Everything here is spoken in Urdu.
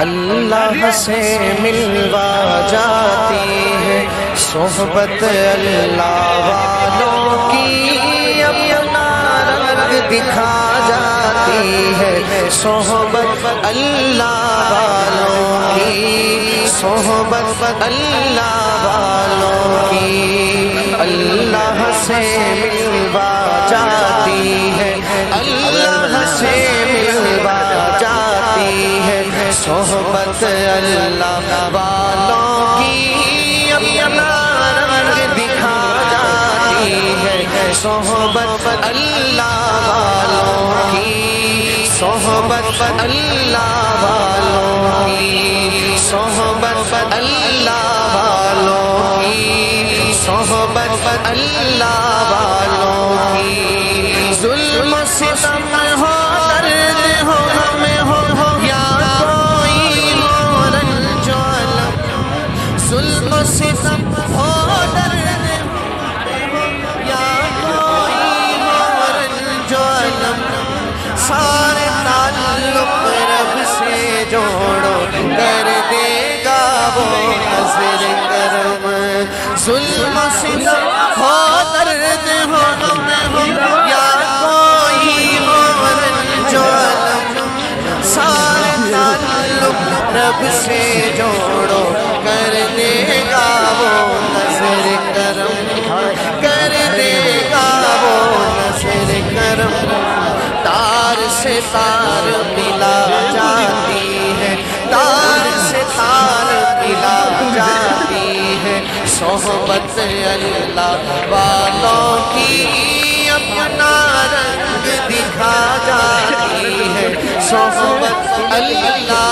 اللہ سے ملوا جاتی ہے صحبت اللہ والوں کی، اپنا رنگ دکھا جاتی ہے صحبت اللہ والوں کی، صحبت اللہ والوں کی، اللہ سے ملوا جاتی ہے، اللہ سے ملوا جاتی ہے صحبت اللہ والوں کی، اپنا رنگ دکھا جاتی ہے صحبت اللہ والوں کی، صحبت اللہ والوں کی، صحبت اللہ والوں کی، صحبت اللہ والوں کی، ظلم و ستم ہو درد ہو ہمیں ہو یا کوئی مورن جو علم، ظلم و ستم ہو درد ہو یا کوئی مورن جو علم، سارے تعلق رب سے جوڑو کر دے گا وہ نظر کرم، ظلم و ستم ہو درد ہو ہمیں ہو یا کوئی مورن جو علم، سارے تعلق رب سے جوڑو کر دے گا وہ نظر کرم، کر دے گا وہ نظر کرم، تار سے تار ملا جاتی ہے، تار سے تار ملا جاتی ہے صحبت اللہ والوں کی، اپنا رنگ دکھا جاتی ہے صحبت اللہ